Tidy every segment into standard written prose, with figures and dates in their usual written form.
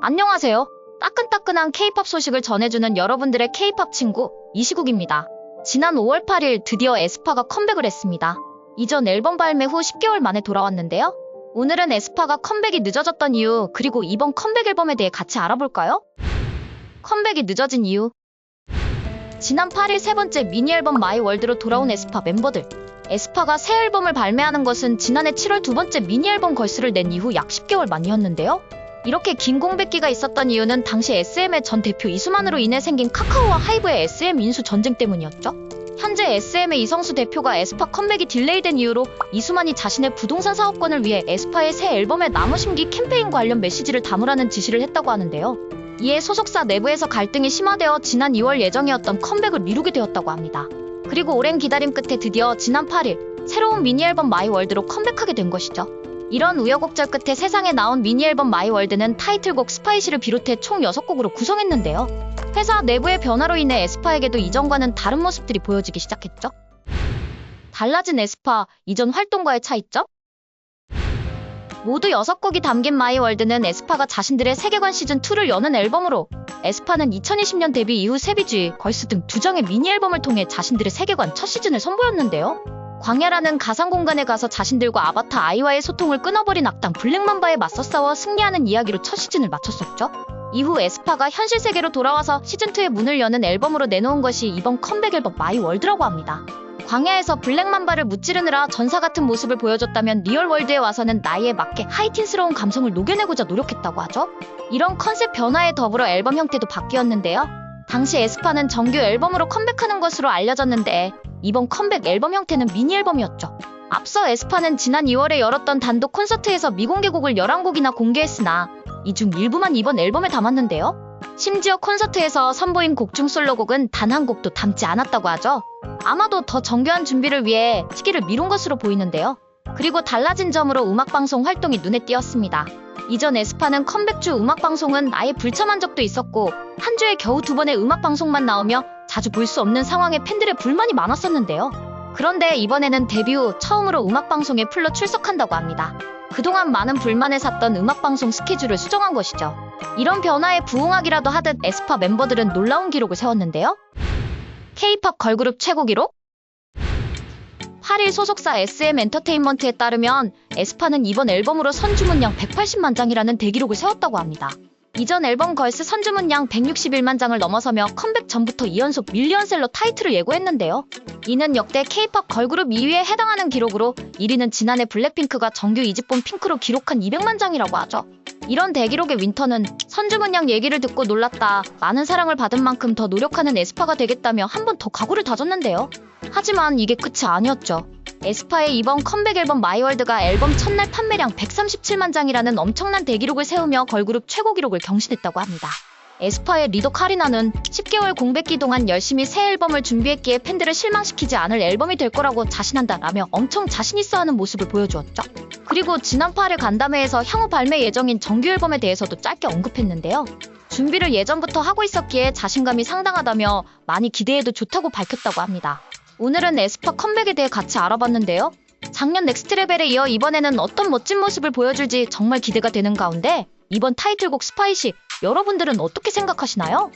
안녕하세요. 따끈따끈한 K-팝 소식을 전해주는 여러분들의 K-팝 친구 이시국입니다. 지난 5월 8일 드디어 에스파가 컴백을 했습니다. 이전 앨범 발매 후 10개월 만에 돌아왔는데요. 오늘은 에스파가 컴백이 늦어졌던 이유, 그리고 이번 컴백 앨범에 대해 같이 알아볼까요? 컴백이 늦어진 이유. 지난 8일 세 번째 미니 앨범 마이 월드로 돌아온 에스파 멤버들. 에스파가 새 앨범을 발매하는 것은 지난해 7월 두 번째 미니 앨범 걸스를 낸 이후 약 10개월 만이었는데요. 이렇게 긴 공백기가 있었던 이유는 당시 SM의 전 대표 이수만으로 인해 생긴 카카오와 하이브의 SM 인수 전쟁 때문이었죠. 현재 SM의 이성수 대표가 에스파 컴백이 딜레이된 이유로 이수만이 자신의 부동산 사업권을 위해 에스파의 새 앨범의 나무 심기 캠페인 관련 메시지를 담으라는 지시를 했다고 하는데요. 이에 소속사 내부에서 갈등이 심화되어 지난 2월 예정이었던 컴백을 미루게 되었다고 합니다. 그리고 오랜 기다림 끝에 드디어 지난 8일 새로운 미니 앨범 마이 월드로 컴백하게 된 것이죠. 이런 우여곡절 끝에 세상에 나온 미니 앨범 마이 월드는 타이틀곡 스파이시를 비롯해 총 6곡으로 구성했는데요. 회사 내부의 변화로 인해 에스파에게도 이전과는 다른 모습들이 보여지기 시작했죠. 달라진 에스파, 이전 활동과의 차이점? 모두 6곡이 담긴 마이 월드는 에스파가 자신들의 세계관 시즌2를 여는 앨범으로, 에스파는 2020년 데뷔 이후 세비지, 걸스 등 2장의 미니 앨범을 통해 자신들의 세계관 첫 시즌을 선보였는데요. 광야라는 가상 공간에 가서 자신들과 아바타 아이와의 소통을 끊어버린 악당 블랙맘바에 맞서 싸워 승리하는 이야기로 첫 시즌을 마쳤었죠. 이후 에스파가 현실 세계로 돌아와서 시즌2의 문을 여는 앨범으로 내놓은 것이 이번 컴백 앨범 마이 월드라고 합니다. 광야에서 블랙맘바를 무찌르느라 전사 같은 모습을 보여줬다면 리얼월드에 와서는 나이에 맞게 하이틴스러운 감성을 녹여내고자 노력했다고 하죠. 이런 컨셉 변화에 더불어 앨범 형태도 바뀌었는데요. 당시 에스파는 정규 앨범으로 컴백하는 것으로 알려졌는데 이번 컴백 앨범 형태는 미니 앨범이었죠. 앞서 에스파는 지난 2월에 열었던 단독 콘서트에서 미공개곡을 11곡이나 공개했으나 이 중 일부만 이번 앨범에 담았는데요. 심지어 콘서트에서 선보인 곡 중 솔로곡은 단 한 곡도 담지 않았다고 하죠. 아마도 더 정교한 준비를 위해 시기를 미룬 것으로 보이는데요. 그리고 달라진 점으로 음악방송 활동이 눈에 띄었습니다. 이전 에스파는 컴백 주 음악방송은 아예 불참한 적도 있었고 한 주에 겨우 2번의 음악방송만 나오며 자주 볼 수 없는 상황에 팬들의 불만이 많았었는데요. 그런데 이번에는 데뷔 후 처음으로 음악방송에 풀로 출석한다고 합니다. 그동안 많은 불만을 샀던 음악방송 스케줄을 수정한 것이죠. 이런 변화에 부응하기라도 하듯 에스파 멤버들은 놀라운 기록을 세웠는데요. K-팝 걸그룹 최고 기록? 8일 소속사 SM 엔터테인먼트에 따르면 에스파는 이번 앨범으로 선주문량 180만 장이라는 대기록을 세웠다고 합니다. 이전 앨범 걸스 선주문량 161만 장을 넘어서며 컴백 전부터 2연속 밀리언셀러 타이틀을 예고했는데요. 이는 역대 K-팝 걸그룹 2위에 해당하는 기록으로 1위는 지난해 블랙핑크가 정규 2집본 핑크로 기록한 200만 장이라고 하죠. 이런 대기록의 윈터는 선주문량 얘기를 듣고 놀랐다. 많은 사랑을 받은 만큼 더 노력하는 에스파가 되겠다며 한 번 더 각오를 다졌는데요. 하지만 이게 끝이 아니었죠. 에스파의 이번 컴백 앨범 마이월드가 앨범 첫날 판매량 137만 장이라는 엄청난 대기록을 세우며 걸그룹 최고 기록을 경신했다고 합니다. 에스파의 리더 카리나는 10개월 공백기 동안 열심히 새 앨범을 준비했기에 팬들을 실망시키지 않을 앨범이 될 거라고 자신한다라며 엄청 자신있어하는 모습을 보여주었죠. 그리고 지난 8일 간담회에서 향후 발매 예정인 정규 앨범에 대해서도 짧게 언급했는데요. 준비를 예전부터 하고 있었기에 자신감이 상당하다며 많이 기대해도 좋다고 밝혔다고 합니다. 오늘은 에스파 컴백에 대해 같이 알아봤는데요. 작년 넥스트레벨에 이어 이번에는 어떤 멋진 모습을 보여줄지 정말 기대가 되는 가운데 이번 타이틀곡 스파이시 여러분들은 어떻게 생각하시나요?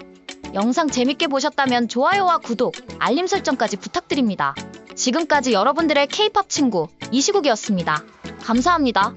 영상 재밌게 보셨다면 좋아요와 구독, 알림 설정까지 부탁드립니다. 지금까지 여러분들의 K-팝 친구 이시국이었습니다. 감사합니다.